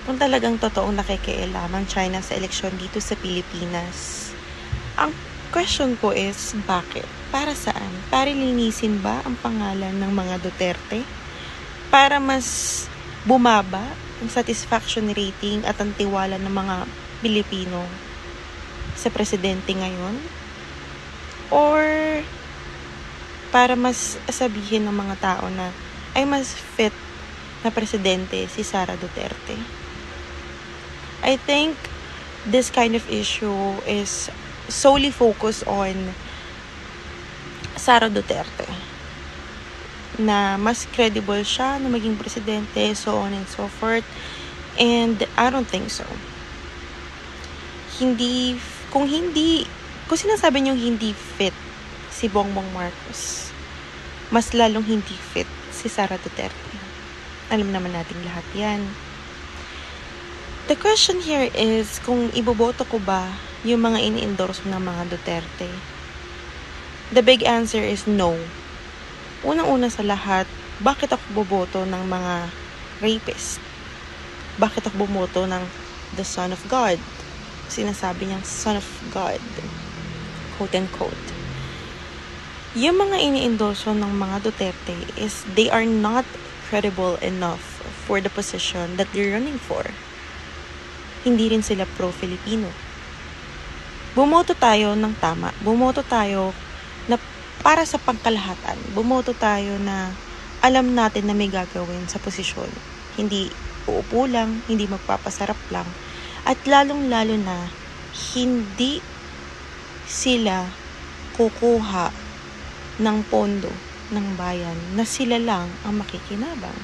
kung talagang totoong nakikialam China sa eleksyon dito sa Pilipinas. Ang question ko is, bakit? Para saan? Para linisin ba ang pangalan ng mga Duterte? Para mas bumaba ang satisfaction rating at ang tiwala ng mga Pilipino sa presidente ngayon? Or para mas sabihin ng mga tao na ay mas fit na presidente si Sara Duterte? I think this kind of issue is solely focused on Sara Duterte, na mas credible siya na maging presidente, so on and so forth. And I don't think so. Kung sinasabi niyong hindi fit si Bongbong Marcos, mas lalong hindi fit si Sara Duterte. Alam naman natin lahat yan. The question here is, kung iboboto ko ba yung mga ini-endorse ng mga Duterte? The big answer is no. Unang-una sa lahat, bakit ako boboto ng mga rapist? Bakit ako boboto ng the son of God? Sinasabi niyang son of God, quote and quote. Yung mga ini-endorse ng mga Duterte is they are not credible enough for the position that they're running for. Hindi rin sila pro-Filipino. Bumoto tayo ng tama. Bumoto tayo na para sa pangkalahatan. Bumoto tayo na alam natin na may gagawin sa posisyon. Hindi uupo lang, hindi magpapasarap lang. At lalong-lalo na, hindi sila kukuha ng pondo ng bayan na sila lang ang makikinabang.